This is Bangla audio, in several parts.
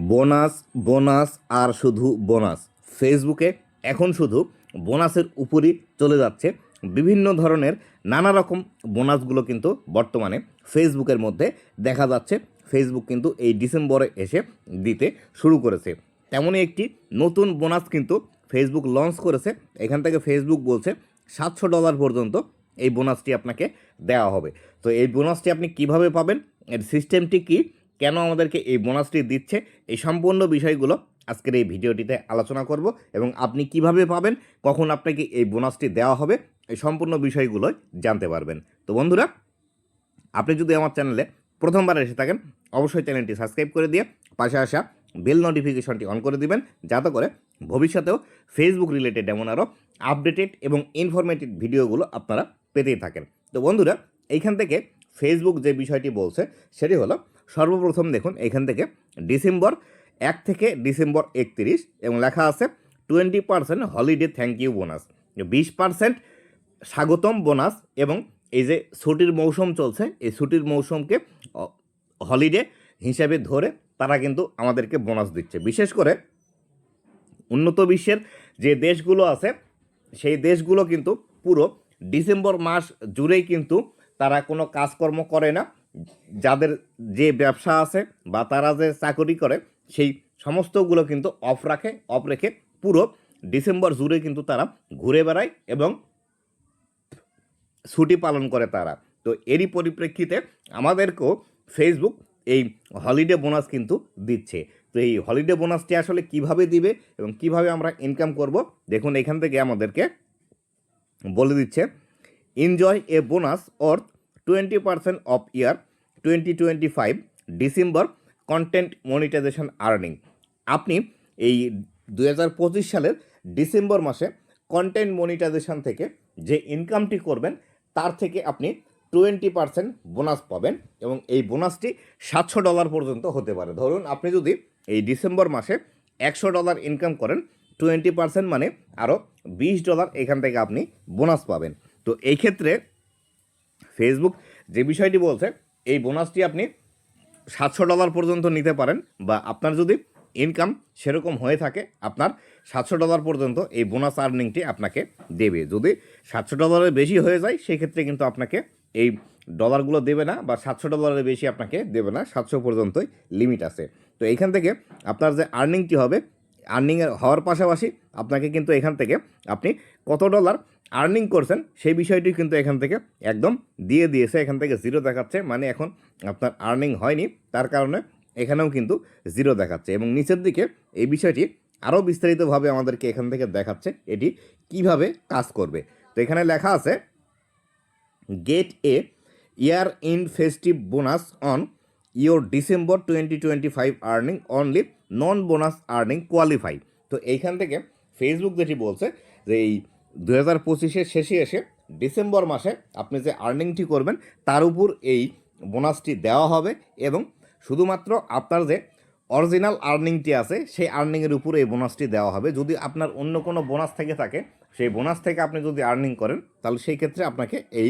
বোনাস বোনাস আর শুধু বোনাস। ফেসবুকে এখন শুধু বোনাসের উপরই চলে যাচ্ছে। বিভিন্ন ধরনের নানা রকম বোনাসগুলো কিন্তু বর্তমানে ফেসবুকের মধ্যে দেখা যাচ্ছে। ফেসবুক কিন্তু এই ডিসেম্বরে এসে দিতে শুরু করেছে। তেমনই একটি নতুন বোনাস কিন্তু ফেসবুক লঞ্চ করেছে। এখান থেকে ফেসবুক বলছে $700 পর্যন্ত এই বোনাসটি আপনাকে দেওয়া হবে। তো এই বোনাসটি আপনি কিভাবে পাবেন, এর সিস্টেমটি কী, কেন আমাদেরকে এই বোনাসটি দিচ্ছে, এই সম্পূর্ণ বিষয়গুলো আজকের এই ভিডিওটিতে আলোচনা করব এবং আপনি কিভাবে পাবেন, কখন আপনাকে এই বোনাসটি দেওয়া হবে, এই সম্পূর্ণ বিষয়গুলোই জানতে পারবেন। তো বন্ধুরা, আপনি যদি আমার চ্যানেলে প্রথমবার এসে থাকেন, অবশ্যই চ্যানেলটি সাবস্ক্রাইব করে দিয়ে পাশে আসা বেল নোটিফিকেশনটি অন করে দিবেন, যাতে করে ভবিষ্যতেও ফেসবুক রিলেটেড এমন আরও আপডেটেড এবং ইনফরমেটিভ ভিডিওগুলো আপনারা পেতেই থাকেন। তো বন্ধুরা, এইখান থেকে ফেসবুক যে বিষয়টি বলছে সেটি হলো, সর্বপ্রথম দেখুন এখান থেকে ডিসেম্বর 1 থেকে ডিসেম্বর 31 এবং লেখা আছে 20% হলিডে থ্যাংক ইউ বোনাস, 20% স্বাগতম বোনাস। এবং এই যে ছুটির মৌসুম চলছে, এই ছুটির মৌসুমকে হলিডে হিসাবে ধরে তারা কিন্তু আমাদেরকে বোনাস দিচ্ছে। বিশেষ করে উন্নত বিশ্বের যে দেশগুলো আছে, সেই দেশগুলো কিন্তু পুরো ডিসেম্বর মাস জুড়েই কিন্তু তারা কোনো কাজকর্ম করে না। যাদের যে ব্যবসা আছে বা তারা যে চাকরি করে, সেই সমস্তগুলো কিন্তু অফ রেখে পুরো ডিসেম্বর জুড়ে কিন্তু তারা ঘুরে বেড়ায় এবং ছুটি পালন করে তারা। তো এরই পরিপ্রেক্ষিতে আমাদেরকেও ফেসবুক এই হলিডে বোনাস কিন্তু দিচ্ছে। তো এই হলিডে বোনাসটি আসলে কিভাবে দিবে এবং কিভাবে আমরা ইনকাম করব, দেখুন এখান থেকে আমাদেরকে বলে দিচ্ছে, enjoy a bonus or 20% off year 2025 December content monetisation earning. আপনি এই 2025 সালের ডিসেম্বর মাসে কন্টেন্ট মনিটাইজেশন থেকে যে ইনকামটি করবেন, তার থেকে আপনি 20% বোনাস পাবেন এবং এই বোনাসটি $700 পর্যন্ত হতে পারে। ধরুন আপনি যদি এই ডিসেম্বর মাসে $100 ইনকাম করেন, 20% মানে আরও $20 এখান থেকে আপনি বোনাস পাবেন। তো এই ক্ষেত্রে ফেসবুক যে বিষয়টি বলছে, এই বোনাসটি আপনি $700 পর্যন্ত নিতে পারেন, বা আপনার যদি ইনকাম সেরকম হয়ে থাকে, আপনার $700 পর্যন্ত এই বোনাস আর্নিংটি আপনাকে দেবে। যদি $700 বেশি হয়ে যায়, সেক্ষেত্রে কিন্তু আপনাকে এই ডলারগুলো দেবে না, বা $700 বেশি আপনাকে দেবে না, 700 পর্যন্তই লিমিট আছে। তো এইখান থেকে আপনার যে আর্নিংটি হবে, আর্নিংয়ের হওয়ার পাশাপাশি আপনাকে কিন্তু এখান থেকে আপনি কত ডলার আর্নিং করছেন সেই বিষয়টি কিন্তু এখান থেকে একদম দিয়ে দিয়েছে। এখান থেকে জিরো দেখাচ্ছে, মানে এখন আপনার আর্নিং হয়নি, তার কারণে এখানেও কিন্তু জিরো দেখাচ্ছে। এবং নিচের দিকে এই বিষয়টি আরও বিস্তারিতভাবে আমাদেরকে এখান থেকে দেখাচ্ছে এটি কিভাবে কাজ করবে। তো এখানে লেখা আছে, gate A year in festive bonus on your December 2025 earning only non bonus earning qualify. তো এইখান থেকে ফেসবুক যেটি বলছে যে এই 2025-এর শেষে এসে ডিসেম্বর মাসে আপনি যে আর্নিংটি করবেন, তার উপর এই বোনাসটি দেওয়া হবে এবং শুধুমাত্র আপনার যে অরিজিনাল আর্নিংটি আছে সেই আর্নিংয়ের উপর এই বোনাসটি দেওয়া হবে। যদি আপনার অন্য কোনো বোনাস থেকে থাকে, সেই বোনাস থেকে আপনি যদি আর্নিং করেন, তাহলে সেই ক্ষেত্রে আপনাকে এই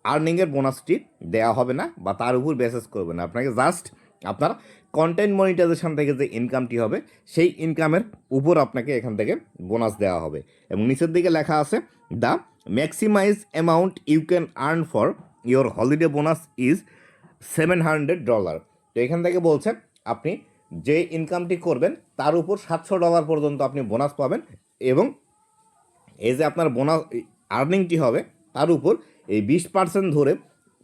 আর্নিংয়ের বোনাসটি দেওয়া হবে না, বা তার উপর বেসেস করবে না। আপনাকে জাস্ট আপনার কন্টেন্ট মনিটাইজেশন থেকে যে ইনকামটি হবে, সেই ইনকামের উপর আপনাকে এখান থেকে বোনাস দেওয়া হবে। এবং নিচের দিকে লেখা আছে, the maximise amount you can earn for your holiday bonus is $700। তো এখান থেকে বলছে আপনি যে ইনকামটি করবেন তার উপর $700 পর্যন্ত আপনি বোনাস পাবেন, এবং এই যে আপনার বোনাস আর্নিংটি হবে তার উপর এই 20% ধরে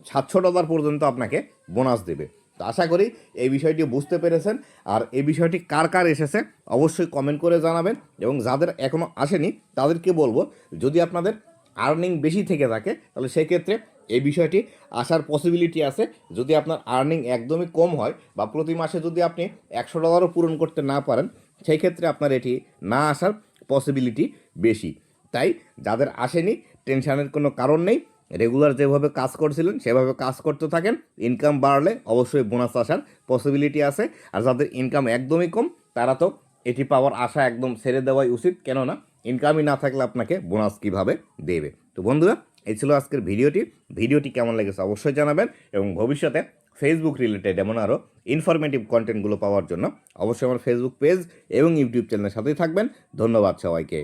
$700 পর্যন্ত আপনাকে বোনাস দেবে। তো আশা করি এই বিষয়টি বুঝতে পেরেছেন। আর এই বিষয়টি কার কার এসেছে অবশ্যই কমেন্ট করে জানাবেন, এবং যাদের এখনও আসেনি তাদেরকে বলবো, যদি আপনাদের আর্নিং বেশি থেকে থাকে তাহলে সেক্ষেত্রে এই বিষয়টি আসার পসিবিলিটি আছে। যদি আপনার আর্নিং একদমই কম হয়, বা প্রতি মাসে যদি আপনি $100 পূরণ করতে না পারেন, সেই ক্ষেত্রে আপনার এটি না আসার পসিবিলিটি বেশি। তাই যাদের আসেনি, টেনশানের কোনো কারণ নেই, রেগুলার যেভাবে কাজ করছিলেন সেভাবে কাজ করতে থাকেন। ইনকাম বাড়লে অবশ্যই বোনাস আসার পসিবিলিটি আছে। আর যাদের ইনকাম একদমই কম, তারা তো এটি পাওয়ার আশা একদম ছেড়ে দেওয়াই উচিত, কেননা ইনকামই না থাকলে আপনাকে বোনাস কিভাবে দেবে। তো বন্ধুরা, এই ছিল আজকের ভিডিওটি কেমন লেগেছে অবশ্যই জানাবেন, এবং ভবিষ্যতে ফেসবুক রিলেটেড এমন আরও ইনফরমেটিভ কন্টেন্টগুলো পাওয়ার জন্য অবশ্যই আমার ফেসবুক পেজ এবং ইউটিউব চ্যানেলের সাথেই থাকবেন। ধন্যবাদ সবাইকে।